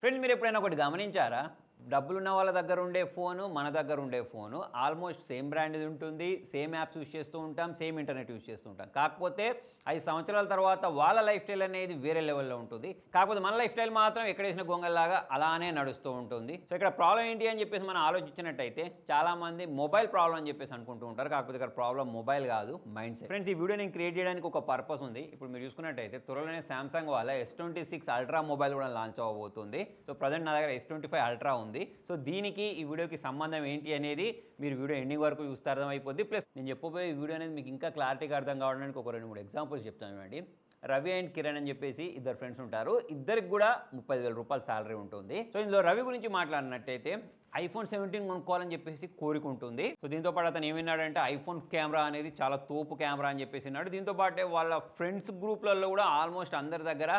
Friends మీరు ఎప్పుడైనా ఒకటి గమనించారా? డబ్బులున్న వాళ్ళ దగ్గర ఉండే ఫోను, మన దగ్గర ఉండే ఫోను ఆల్మోస్ట్ సేమ్ బ్రాండ్‌ది ఉంటుంది. సేమ్ యాప్స్ యూజ్ చేస్తూ ఉంటాం. సేమ్ ఇంటర్నెట్ యూజ్ చేస్తూ ఉంటాం. కాకపోతే 5 సంవత్సరాల తర్వాత వాళ్ళ లైఫ్ స్టైల్ అనేది వేరే లెవెల్‌లో ఉంటుంది. కాకపోతే మన లైఫ్ స్టైల్ మాత్రం ఎక్కడేసిన గొంగల్లాగా అలానే నడుస్తూ ఉంటుంది. సో, ఇక్కడ ప్రాబ్లమ్ ఏంటి అని చెప్పేసి మనం ఆలోచించినట్టయితే చాలామంది మొబైల్ ప్రాబ్లమ్ అని చెప్పేసి అనుకుంటూ ఉంటారు. కాకపోతే ఇక్కడ ప్రాబ్లమ్ మొబైల్ కాదు, మైండ్ సెట్. ఫ్రెండ్స్ ఈ వీడియో నేను క్రియేట్ చేయడానికి ఒక పర్పస్ ఉంది. ఇప్పుడు మీరు చూసుకున్నట్టయితే త్వరలోనే సామ్సంగ్ వాళ్ళ S26 అల్ట్రా మొబైల్ కూడా లాంచ్ అవ్వబోతుంది. సో, ప్రజెంట్ నా దగ్గర S25 అల్ట్రా ఉంది. సో దీనికి ఈ వీడియోకి సంబంధం ఏంటి అనేది మీరు వీడియో ఎండింగ్ వరకు చూస్తే అర్థమైపోద్ది. ప్లస్ నేను చెప్పబోయే ఈ వీడియో అనేది మీకు ఇంకా క్లారిటీగా అర్థం కావడానికి ఒక 2, 3 ఎగ్జాంపుల్స్ చెప్తాను చూడండి. రవి అండ్ కిరణ్ అని చెప్పేసి ఇద్దరు ఫ్రెండ్స్ ఉంటారు. ఇద్దరికి కూడా 30,000 రూపాయల సాలరీ ఉంటుంది. సో ఇందులో రవి గురించి మాట్లాడినట్టయితే iPhone 17 కొనుక్కోవాలని చెప్పేసి కోరిక ఉంటుంది. సో దీంతో పాటు అతను ఏమన్నాడంటే ఐఫోన్ కెమెరా అనేది చాలా తోపు కెమెరా అని చెప్పేసి అన్నాడు. దీంతో పాటే వాళ్ళ ఫ్రెండ్స్ గ్రూప్లలో కూడా ఆల్మోస్ట్ అందరి దగ్గర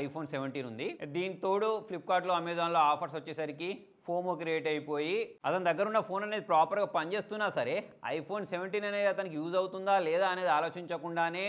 iPhone 17 ఉంది. దీనికి తోడు ఫ్లిప్కార్ట్లో, అమెజాన్లో ఆఫర్స్ వచ్చేసరికి ఫోమో క్రియేట్ అయిపోయి అతని దగ్గర ఉన్న ఫోన్ అనేది ప్రాపర్గా పనిచేస్తున్నా సరే iPhone 17 అనేది అతనికి యూజ్ అవుతుందా లేదా అనేది ఆలోచించకుండానే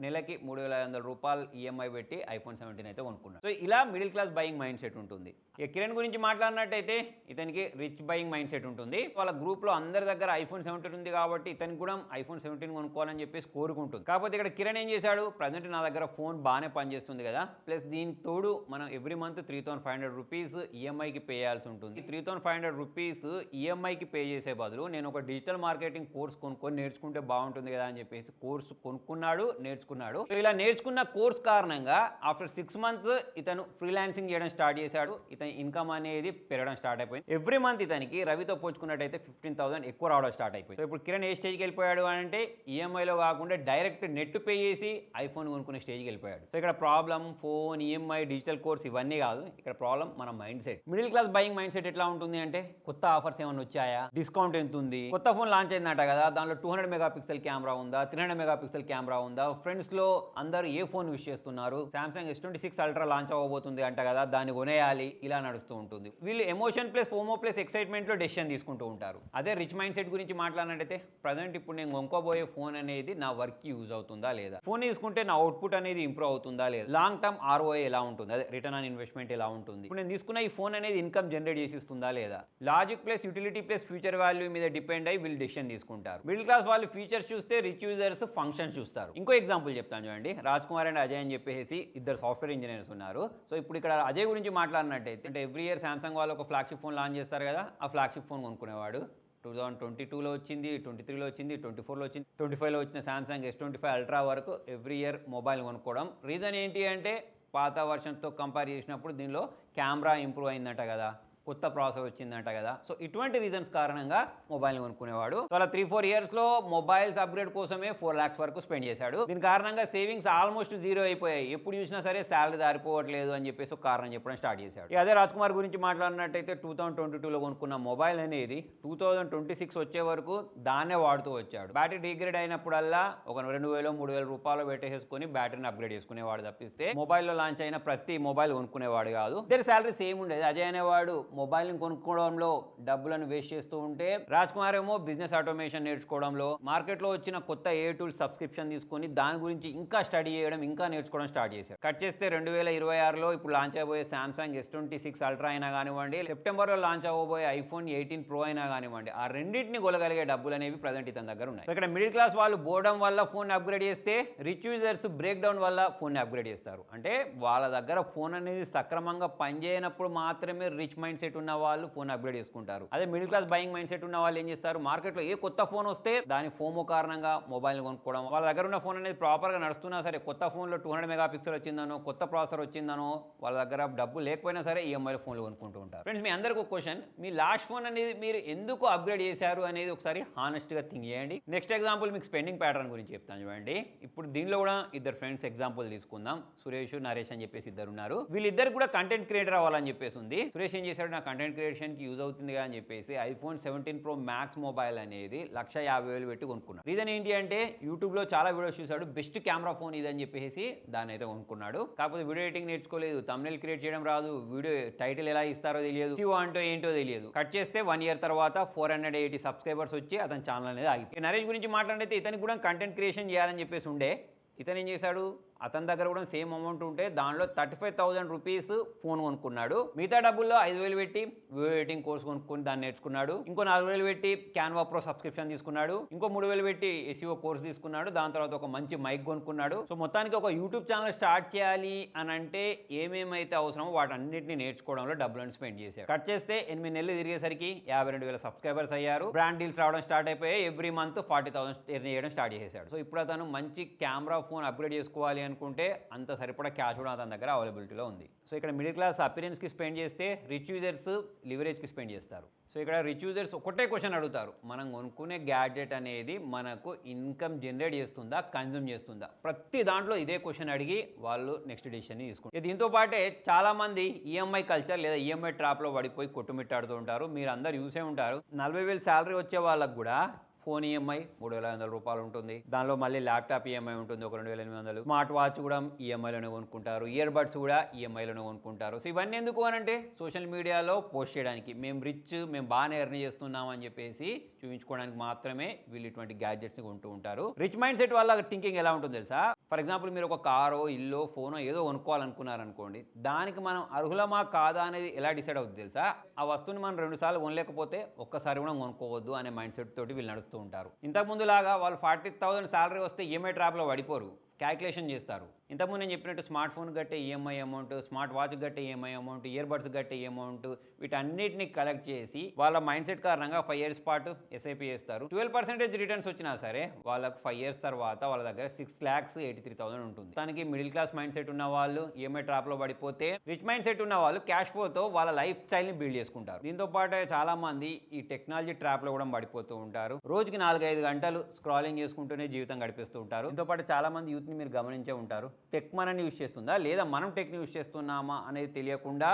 నెలకి 3,500 రూపాయలు ఈఎంఐ పెట్టి iPhone 17 అయితే కొనుక్కున్నాడు. సో ఇలా middle class buying mind set ఉంటుంది. ఇక కిరణ్ గురించి మాట్లాడినట్టయితే ఇతనికి రిచ్ బయింగ్ మైండ్ సెట్ ఉంటుంది. వాళ్ళ గ్రూప్లో అందరి దగ్గర iPhone 17 ఉంది కాబట్టి ఇతనికి కూడా iPhone 17 కొనుక్కోవాలని చెప్పేసి కోరుకుంటుంది. కాకపోతే ఇక్కడ కిరణ్ ఏం చేశాడు, ప్రజెంట్ నా దగ్గర ఫోన్ బాగానే పనిచేస్తుంది కదా, ప్లస్ దీనికి తోడు మనం ఎవ్రీ మంత్ 3,500 రూపీస్ ఈఎంఐకి పే చేయాల్సి ఉంటుంది. 3,500 రూపీస్ ఈఎంఐకి పే చేసే బదులు నేను ఒక డిజిటల్ మార్కెటింగ్ కోర్స్ కొనుక్కొని నేర్చుకుంటే బాగుంటుంది కదా అని చెప్పేసి కోర్సు కొనుక్కున్నాడు, నేర్చుకున్నాడు. ఇలా నేర్చుకున్న కోర్స్ కారణంగా ఆఫ్టర్ 6 మంత్స్ ఇతను ఫ్రీలాన్సింగ్ చేయడం స్టార్ట్ చేశాడు. ఇతని ఇన్కమ్ అనేది పెరగడం స్టార్ట్ అయిపోయింది. ఎవ్రీ మంత్ ఇతనికి రవితో పోల్చుకున్నట్టయితే 15,000 ఎక్కువ రావడం స్టార్ట్ అయిపోయింది. సో ఇప్పుడు కిరణ్ ఏ స్టేజ్కి వెళ్ళిపోయాడు అంటే ఈఎంఐలో కాకుండా డైరెక్ట్ నెట్ పే చేసి ఐఫోన్ కొనుక్కునే స్టేజ్కి వెళ్ళిపోయాడు. సో ఇక్కడ problem phone, EMI, digital course ఇవన్నీ కాదు. ఇక్కడ ప్రాబ్లం మన mind set. Middle class buying mind set ఎట్లా ఉంటుంది అంటే కొత్త ఆఫర్స్ ఏమైనా వచ్చాయా, డిస్కౌంట్ ఎంత ఉంది, కొత్త ఫోన్ లాంచ్ అయిందట కదా, దాంట్లో 200 మెగాపిక్సెల్ కెమెరా ఉందా, 300 మెగాపిక్సెల్ కెమెరా ఉందా, ఫ్రెండ్స్ లో అందరూ ఏ ఫోన్ యూస్ చేస్తున్నారు, సామ్సంగ్ S26 అల్ట్రా లాంచ్ అవ్వబోతుంది అంట కదా, దాన్ని కొనేయాలి, ఇలా నడుస్తూ ఉంటుంది. వీళ్ళు emotion plus FOMO plus excitement లో డెసిషన్ తీసుకుంటూ ఉంటారు. అదే రిచ్ మైండ్ సెట్ గురించి మాట్లాడినట్టయితే ప్రజెంట్ ఇప్పుడు నేను కొనుక్కోబోయే ఫోన్ అనేది నా వర్క్ కి యూజ్ అవుతుందా లేదా, ఫోన్ తీసుకుంటే నా అవుట్పుట్ అనేది ఇంప్రూవ్ అవుతుందా లేదా, లాంగ్ టర్మ్ ROI ఎలా ఉంటుంది, అదే రిటర్న్ ఆన్ ఇన్వెస్ట్మెంట్ ఎలా ఉంటుంది, ఇప్పుడు నేను తీసుకున్న ఈ ఫోన్ అనేది ఇన్కమ్ జనరేట్ చేసిస్తుందా లేదా, logic plus utility plus future value మీద డిపెండ్ అయ్యి వీళ్ళు డెసిషన్ తీసుకుంటారు. మిడిల్ క్లాస్ వాళ్ళు ఫీచర్స్ చూస్తే, రిచ్ యూజర్స్ ఫంక్షన్స్ చూస్తారు. ఇంకో ఎగ్జాంపుల్ చెప్తాను చూడండి. రాజ్ కుమార్ అండ్ అజయ్ అని చెప్పేసి ఇద్దరు సాఫ్ట్వేర్ ఇంజనీర్స్ ఉన్నారు. సో ఇప్పుడు ఇక్కడ అజయ్ గురించి మాట్లాడినట్టయితే అంటే ఎవ్రీ ఇయర్ సామ్సంగ్ వాళ్ళు ఒక ఫ్లాగ్షిప్ ఫోన్ లాంచ్ చేస్తారు కదా, ఆ ఫ్లాగ్షిప్ ఫోన్ కొనుక్కునేవాడు. 2022లో వచ్చింది, 23లో వచ్చింది, 24లో వచ్చింది, 25లో వచ్చిన సామ్సంగ్ S25 అల్ట్రా వరకు ఎవ్రీ ఇయర్ మొబైల్ కొనుక్కోవడం. రీజన్ ఏంటి అంటే పాత వర్షన్తో కంపేర్ చేసినప్పుడు దీనిలో కెమెరా ఇంప్రూవ్ అయిందంట కదా, కొత్త ప్రాసెస్ వచ్చిందంట కదా. సో ఇటువంటి రీజన్స్ కారణంగా మొబైల్ కొనుక్కునేవాడు. సో అలా 3-4 ఇయర్స్లో మొబైల్స్ అప్గ్రేడ్ కోసమే 4 lakhs వరకు స్పెండ్ చేశాడు. దీని కారణంగా సేవింగ్స్ ఆల్మోస్ట్ జీరో అయిపోయాయి. ఎప్పుడు చూసినా సరే శాలరీ దారిపోవట్లేదు అని చెప్పేసి ఒక కారణం చెప్పడం స్టార్ట్ చేశాడు. అదే రాజ్ కుమార్ గురించి మాట్లాడినట్టయితే 2022లో కొనుక్కున్న మొబైల్ అనేది 2026 వచ్చే వరకు దాన్నే వాడుతూ వచ్చాడు. బ్యాటరీ డిగ్రేడ్ అయినప్పుడల్లా ఒక 2,000-3,000 రూపాయలు పెట్టేసుకొని బ్యాటరీని అప్గ్రేడ్ చేసుకునేవాడు తప్పిస్తే మొబైల్లో లాంచ్ అయిన ప్రతి మొబైల్ కొనుక్కునేవాడు కాదు. ఇద్దరు శాలరీ సేమ్ ఉండేది. అజయ్ అనేవాడు మొబైల్ని కొనుక్కోవడంలో డబ్బులను వేస్ట్ చేస్తూ ఉంటే రాజ్ కుమార్ ఏమో బిజినెస్ ఆటోమేషన్ నేర్చుకోవడంలో, మార్కెట్లో వచ్చిన కొత్త ఏ టూల్ సబ్స్క్రిప్షన్ తీసుకొని దాని గురించి ఇంకా స్టడీ చేయడం, ఇంకా నేర్చుకోవడం స్టార్ట్ చేశారు. కట్ చేస్తే 2026లో ఇప్పుడు లాంచ్ అయిపోయే సామ్సంగ్ S26 అల్ట్రా అయినా కానివ్వండి, సెప్టెంబర్లో లాంచ్ అవ్వబోయే iPhone 18 Pro అయినా కానివ్వండి, ఆ రెండింటిని కొలగలిగే డబ్బులు అనేవి ప్రజెంట్ ఇతని దగ్గర ఉన్నాయి. ఇక్కడ మిడిల్ క్లాస్ వాళ్ళు బోర్డం వల్ల ఫోన్ అప్గ్రేడ్ చేస్తే రిచ్ యూజర్స్ బ్రేక్ డౌన్ వల్ల ఫోన్ అప్గ్రేడ్ చేస్తారు. అంటే వాళ్ళ దగ్గర ఫోన్ అనేది సక్రమంగా పనిచేయనప్పుడు మాత్రమే రిచ్ మైండ్ సెట్ ఉన్న వాళ్ళు ఫోన్ అప్గ్రేడ్ చేసుకుంటారు. అదే middle class buying mind set ఉన్న వాళ్ళు ఏం చేస్తారు, మార్కెట్లో ఏ కొత్త ఫోన్ వస్తే దాని ఫోమో కారణంగా మొబైల్ కొనుక్కోవడం, వాళ్ళ దగ్గర ఉన్న ఫోన్ అనేది ప్రాపర్గా నడుస్తున్నా సరే కొత్త ఫోన్లో 200 మెగాపిక్సెల్ వచ్చిందనో, కొత్త ప్రాసెసర్ వచ్చిందనో, వాళ్ళ దగ్గర డబ్బు లేకపోయినా సరే ఈఎంఐలో ఫోన్లు కొనుక్కుంటూ ఉంటారు. ఫ్రెండ్స్ మీ అందరికీ ఒక క్వశ్చన్, మీ లాస్ట్ ఫోన్ అనేది మీరు ఎందుకు అప్గ్రేడ్ చేశారు అనేది ఒకసారి హానెస్ట్గా థింక్ చేయండి. నెక్స్ట్ ఎగ్జాంపుల్ మీకు స్పెండింగ్ ప్యాటర్న్ గురించి చెప్తాను చూడండి. ఇప్పుడు దీనిలో కూడా ఇద్దరు ఫ్రెండ్స్ ఎగ్జాంపుల్ తీసుకుందాం. సురేష్, నరేష్ అని చెప్పేసి ఇద్దరు ఉన్నారు. వీళ్ళిద్దరు కూడా కంటెంట్ క్రియేటర్ అవ్వాలని చెప్పేసి ఉంది. సురేష్ ఏం చేశాడు, నా కంటెంట్ క్రియేషన్కి యూజ్ అవుతుంది అని చెప్పేసి iPhone 17 Pro Max మొబైల్ అనేది 1,50,000 పెట్టి కొనుక్కున్నాడు. రీజన్ ఏంటి అంటే యూట్యూబ్లో చాలా వీడియోస్ చూశాడు, బెస్ట్ కెమెరా ఫోన్ ఇది అని చెప్పేసి దాన్ని అయితే కొనుక్కున్నాడు. కాకపోతే వీడియో ఎడిటింగ్ నేర్చుకోలేదు, thumbnail క్రియేట్ చేయడం రాదు, వీడియో టైటిల్ ఎలా ఇస్తారో తెలియదు, SEO అంటో ఏంటో తెలియదు. కట్ చేస్తే 1 year తర్వాత 480 సబ్స్క్రైబర్స్ వచ్చి అతని ఛానల్ అనేది ఆగిపోయింది. నరేష్ గురించి మాట్లాడితే ఇతనికి కూడా కంటెంట్ క్రియేషన్ చేయాలని చెప్పేసి ఉండే. ఇతను ఏం చేశాడు, అతని దగ్గర కూడా సేమ్ అమౌంట్ ఉంటే దానిలో 35,000 రూపీస్ ఫోన్ కొనుక్కున్నాడు. మిగతా డబ్బుల్లో 5,000 పెట్టి వీడియో ఎడిటింగ్ కోర్స్ కొనుక్కొని దాన్ని నేర్చుకున్నాడు. ఇంకో 4,000 పెట్టి క్యాన్వా ప్రో సబ్స్క్రిప్షన్ తీసుకున్నాడు. ఇంకో 3,000 పెట్టి ఎస్ఈఓ కోర్స్ తీసుకున్నాడు. దాని తర్వాత ఒక మంచి మైక్ కొనుక్కున్నాడు. సో మొత్తానికి ఒక యూట్యూబ్ ఛానల్ స్టార్ట్ చేయాలి అని అంటే ఏమేమైతే అవసరమో వాటన్నిటిని నేర్చుకోవడంలో డబ్బులను స్పెండ్ చేశారు. కట్ చేస్తే 8 నెలలు తిరిగేసరికి 52,000 సబ్స్క్రైబర్స్ అయ్యారు. బ్రాండ్ డీల్స్ రావడం స్టార్ట్ అయిపోయి ఎవ్రీ మంత్ 40,000 ఎర్న్ చేయడం స్టార్ట్ చేశాడు. సో ఇప్పుడు అతను మంచి కెమెరా ఫోన్ అప్గ్రేడ్ చేసుకోవాలి అనుకుంటే అంత సరిపడా క్యాష్ కూడా అతని దగ్గర అవైలబిలిటీలో ఉంది. సో ఇక్కడ మిడిల్ క్లాస్ అపిరెన్స్కి స్పెండ్ చేస్తే రిచ్ యూజర్స్ లివరేజ్కి స్పెండ్ చేస్తారు. సో ఇక్కడ రిచ్ యూజర్స్ ఒకటే క్వశ్చన్ అడుగుతారు, మనం కొనుక్కునే గ్యాడ్జెట్ అనేది మనకు ఇన్కమ్ జనరేట్ చేస్తుందా, కన్జ్యూమ్ చేస్తుందా? ప్రతి దాంట్లో ఇదే క్వశ్చన్ అడిగి వాళ్ళు నెక్స్ట్ డిసిషన్ తీసుకుంటారు. దీంతో పాటే చాలామంది ఈఎంఐ కల్చర్ లేదా ఈఎంఐ ట్రాప్లో పడిపోయి కొట్టుమిట్టాడుతూ ఉంటారు. మీరు అందరు చూసే ఉంటారు. 40,000 శాలరీ వచ్చే వాళ్ళకు కూడా ఫోన్ ఈఎంఐ 3,500 రూపాయలు ఉంటుంది. దానిలో మళ్ళీ ల్యాప్టాప్ ఈఎంఐ ఉంటుంది ఒక 2,800. స్మార్ట్ వాచ్ కూడా ఈఎంఐలోనే కొనుక్కుంటారు. ఇయర్ బడ్స్ కూడా ఈఎంఐలోనే కొనుక్కుంటారు. సో ఇవన్నీ ఎందుకు అని అంటే సోషల్ మీడియాలో పోస్ట్ చేయడానికి, మేము రిచ్, మేము బాగానే ఎర్న్ చేస్తున్నాం అని చెప్పేసి చూపించుకోవడానికి మాత్రమే వీళ్ళు ఇటువంటి గ్యాడ్జెట్స్ని కొంటూ ఉంటారు. రిచ్ మైండ్ సెట్ వాళ్ళ థింకింగ్ ఎలా ఉంటుందో తెలుసా? ఫర్ ఎగ్జాంపుల్ మీరు ఒక కారో, ఇల్లో, ఫోనో ఏదో కొనుక్కోవాలనుకున్నారనుకోండి, దానికి మనం అర్హులమా కాదా అనేది ఎలా డిసైడ్ అవుతుంది తెలుసా? ఆ వస్తువుని మనం 2 సార్లు కొనలేకపోతే ఒక్కసారి కూడా కొనుక్కోవద్దు అనే మైండ్ సెట్ తోటి వీళ్ళు నడుస్తూ ఉంటారు. ఇంతకుముందు లాగా వాళ్ళు 40,000 శాలరీ వస్తే ఈఎంఐ ట్రాప్లో పడిపోరు, క్యాల్కులేషన్ చేస్తారు. ఇంతకుముందు నేను చెప్పినట్టు స్మార్ట్ ఫోన్ కట్టే ఈఎంఐ అమౌంట్, స్మార్ట్ వాచ్ కట్టే ఈఎంఐ అమౌంట్, ఇయర్ బడ్స్ కట్టే అమౌంట్, వీటన్నిటిని కలెక్ట్ చేసి వాళ్ళ మైండ్ సెట్ కారణంగా 5 years పాటు ఎస్ఐపి చేస్తారు. 12% రిటర్న్స్ వచ్చినా సరే వాళ్ళకు 5 years తర్వాత వాళ్ళ దగ్గర 6,83,000 ఉంటుంది. దానికి మిడిల్ క్లాస్ మైండ్ సెట్ ఉన్న వాళ్ళు ఈఎంఐ ట్రాప్లో పడిపోతే, రిచ్ మైండ్ సెట్ ఉన్న వాళ్ళు క్యాష్ ఫ్లోతో వాళ్ళ లైఫ్ స్టైల్ని బిల్డ్ చేసుకుంటారు. దీంతో పాటు చాలా మంది ఈ టెక్నాలజీ ట్రాప్లో కూడా పడిపోతూ ఉంటారు. రోజుకి 4-5 గంటలు స్క్రాలింగ్ చేసుకుంటూనే జీవితం గడిపేస్తూ ఉంటారు. దీంతో పాటు చాలా మంది యూత్ని మీరు గమనించే ఉంటారు. టెక్ మనని యూజ్ చేస్తుందా లేదా మనం టెక్ని యూజ్ చేస్తున్నామా అనేది తెలియకుండా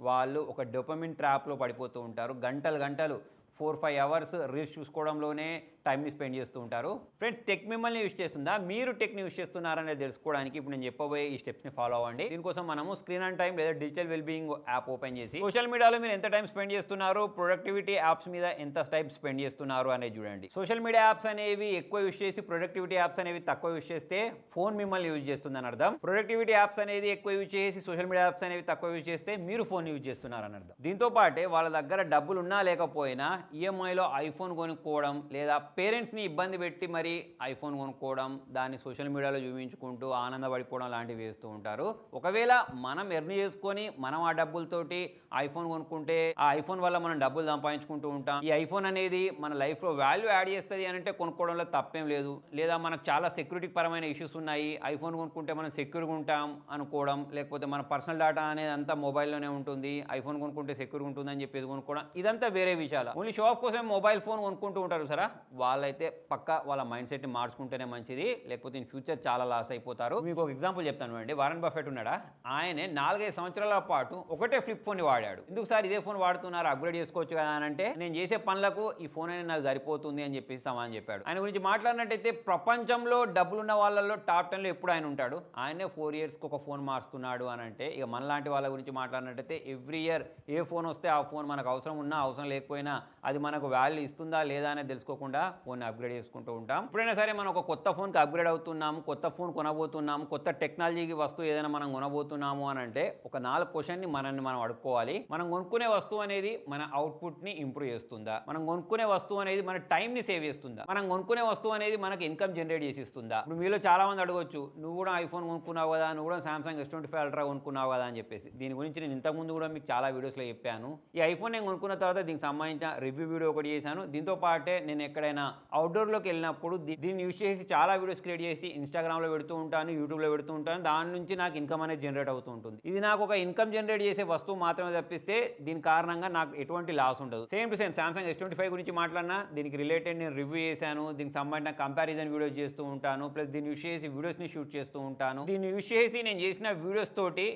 వాళ్ళు ఒక డోపమిన్ ట్రాప్లో పడిపోతూ ఉంటారు. గంటలు 4-5 hours రీల్స్ చూసుకోవడంలోనే టైంని స్పెండ్ చేస్తూ ఉంటారు. ఫ్రెండ్స్, టెక్ మిమ్మల్ని యూజ్ చేస్తుందా, మీరు టెక్ని యూజ్ చేస్తున్నారనేది తెలుసుకోవడానికి ఇప్పుడు నేను చెప్పబోయే ఈ స్టెప్స్ని ఫాలో అవ్వండి. దీనికోసం మనము స్క్రీన్ ఆన్ టైం లేదా డిజిటల్ వెల్బీయింగ్ యాప్ ఓపెన్ చేసి సోషల్ మీడియాలో మీరు ఎంత టైం స్పెండ్ చేస్తున్నారు, ప్రొడక్టివిటీ యాప్స్ మీద ఎంత టైం స్పెండ్ చేస్తున్నారు అనేది చూడండి. సోషల్ మీడియా యాప్స్ అనేవి ఎక్కువ యూజ్ చేసి ప్రొడక్టివిటీ యాప్స్ అనేవి తక్కువ యూజ్ చేస్తే ఫోన్ మిమ్మల్ని యూజ్ చేస్తుందని అర్థం. ప్రొడక్టివిటీ యాప్స్ అనేది ఎక్కువ యూజ్ చేసి సోషల్ మీడియా యాప్స్ అనేవి తక్కువ యూజ్ చేస్తే మీరు ఫోన్ యూజ్ చేస్తున్నారని అర్థం. దీంతో పాటే వాళ్ళ దగ్గర డబ్బులు ఉన్నా లేకపోయినా ఈఎంఐలో ఐఫోన్ కొనుక్కోవడం లేదా పేరెంట్స్ని ఇబ్బంది పెట్టి మరి ఐఫోన్ కొనుక్కోవడం, దాన్ని సోషల్ మీడియాలో చూపించుకుంటూ ఆనందపడిపోవడం లాంటివి వేస్తూ ఉంటారు. ఒకవేళ మనం ఎర్న్ చేసుకొని మనం ఆ డబ్బులతోటి ఐఫోన్ కొనుక్కుంటే ఆ ఐఫోన్ వల్ల మనం డబ్బులు సంపాదించుకుంటూ ఉంటాం. ఈ ఐఫోన్ అనేది మన లైఫ్లో వాల్యూ యాడ్ చేస్తుంది అని అంటే కొనుక్కోవడంలో తప్పేం లేదు. లేదా మనకు చాలా సెక్యూరిటీ పరమైన ఇష్యూస్ ఉన్నాయి, ఐఫోన్ కొనుక్కుంటే మనం సెక్యూర్గా ఉంటాం అనుకోవడం, లేకపోతే మన పర్సనల్ డేటా అనేది అంతా మొబైల్లోనే ఉంటుంది, ఐఫోన్ కొనుక్కుంటే సెక్యూర్గా ఉంటుందని చెప్పేసి కొనుక్కోవడం, ఇదంతా వేరే విషయాలు. ఓన్లీ షో ఆఫ్ కోసం మొబైల్ ఫోన్ కొనుక్కుంటూ ఉంటారు సరే, వాళ్ళైతే పక్కా వాళ్ళ మైండ్ సెట్ని మార్చుకుంటేనే మంచిది, లేకపోతే ఇన్ ఫ్యూచర్ చాలా లాస్ అయిపోతారు. మీకు ఒక ఎగ్జాంపుల్ చెప్తాను అండి. వారన్ బఫెట్ ఉన్నాడా, ఆయనే 4-5 సంవత్సరాల పాటు ఒకటే ఫ్లిప్ ఫోన్ వాడాడు. ఎందుకు సార్ ఇదే ఫోన్ వాడుతున్నారు, అప్గ్రేడ్ చేసుకోవచ్చు కదా అని అంటే, నేను చేసే పనులకు ఈ ఫోన్ అనేది నాకు సరిపోతుంది అని చెప్పేసి సమాధానం చెప్పాడు. ఆయన గురించి మాట్లాడినట్టయితే ప్రపంచంలో డబ్బులున్న వాళ్ళలో టాప్ 10లో ఎప్పుడు ఆయన ఉంటాడు. ఆయనే 4 yearsకి ఒక ఫోన్ మారుస్తున్నాడు అని అంటే, ఇక మనలాంటి వాళ్ళ గురించి మాట్లాడినట్టయితే ఎవ్రీ ఇయర్ ఏ ఫోన్ వస్తే ఆ ఫోన్ మనకు అవసరం ఉన్నా అవసరం లేకపోయినా అది మనకు వాల్యూ ఇస్తుందా లేదా అనేది తెలుసుకోకుండా ఫోన్ని అప్గ్రేడ్ చేసుకుంటూ ఉంటాం. ఎప్పుడైనా సరే మనం ఒక కొత్త ఫోన్కి అప్గ్రేడ్ అవుతున్నాము, కొత్త ఫోన్ కొనబోతున్నాము, కొత్త టెక్నాలజీకి వస్తువు ఏదైనా మనం కొనబోతున్నాము అని అంటే ఒక 4 క్వశ్చన్ని మనల్ని మనం అడుక్కోవాలి. మనం కొనుక్కునే వస్తువు అనేది మన అవుట్పుట్ని ఇంప్రూవ్ చేస్తుందా, మనం కొనుక్కునే వస్తువు అనేది మన టైంని సేవ్ చేస్తుందా, మనం కొనుక్కునే వస్తువు అనేది మనకి ఇన్కమ్ జనరేట్ చేసి ఇస్తుందా. ఇప్పుడు మీలో చాలా మంది అడగొచ్చు, నువ్వు కూడా ఐఫోన్ కొనుక్కున్నావు కదా, నువ్వు కూడా సామ్సంగ్ S25 Ultra కొనుక్కున్నావు కదా అని చెప్పేసి. దీని గురించి నేను ఇంతకుముందు కూడా మీకు చాలా వీడియోస్లో చెప్పాను. ఈ ఐఫోన్ నేను కొనుక్కున్న తర్వాత దీనికి సంబంధించిన రివ్యూ వీడియో ఒకటి చేశాను. దీంతో పాటే నేను ఎక్కడైనా అవుట్డోర్లోకి వెళ్ళినప్పుడు దీన్ని యూజ్ చేసి చాలా వీడియోస్ క్రియేట్ చేసి ఇన్స్టాగ్రామ్లో పెడుతూ ఉంటాను, యూట్యూబ్లో పెడుతూ ఉంటాను. దాని నుంచి నాకు ఇన్కమ్ అనేది జనరేట్ అవుతూ ఉంటుంది. ఇది నాకు ఒక ఇన్కమ్ జనరేట్ చేసే వస్తువు మాత్రమే తప్పిస్తే దీని కారణంగా నాకు ఎటువంటి లాస్ ఉండదు. Same to same Samsung S25 గురించి మాట్లాడినా దీనికి రిలేటెడ్ నేను రివ్యూ చేశాను, దీనికి సంబంధించిన కంపారిజన్ వీడియోస్ చేస్తూ ఉంటాను, ప్లస్ దీన్ని యూజ్ చేసి వీడియోస్ని షూట్ చేస్తూ ఉంటాను. దీన్ని యూజ్ చేసి నేను చేసిన వీడియోస్ తోటి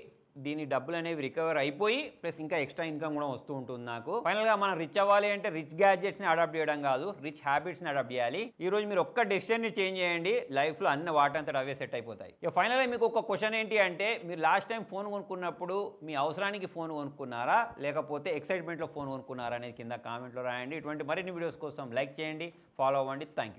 దీని డబ్బులు అనేవి రికవర్ అయిపోయి ప్లస్ ఇంకా ఎక్స్ట్రా ఇన్కమ్ కూడా వస్తూ ఉంటుంది నాకు. ఫైనల్గా మనం రిచ్ అవ్వాలి అంటే రిచ్ గ్యాడ్జెట్స్ని అడాప్ట్ చేయడం కాదు, రిచ్ హ్యాబిట్స్ని అడాప్ట్ చేయాలి. ఈ రోజు మీరు ఒక్క డెసిషన్ని చేంజ్ చేయండి, లైఫ్లో అన్ని వాటంతట అవే సెట్ అయిపోతాయి. ఇక ఫైనల్గా మీకు ఒక క్వశ్చన్ ఏంటి అంటే, మీరు లాస్ట్ టైం ఫోన్ కొనుక్కున్నప్పుడు మీ అవసరానికి ఫోన్ కొనుక్కున్నారా లేకపోతే ఎక్సైట్మెంట్లో ఫోన్ కొనుక్కున్నారా అనేది కింద కామెంట్లో రాయండి. ఇటువంటి మరిన్ని వీడియోస్ కోసం లైక్ చేయండి, ఫాలో అవ్వండి. Thank you.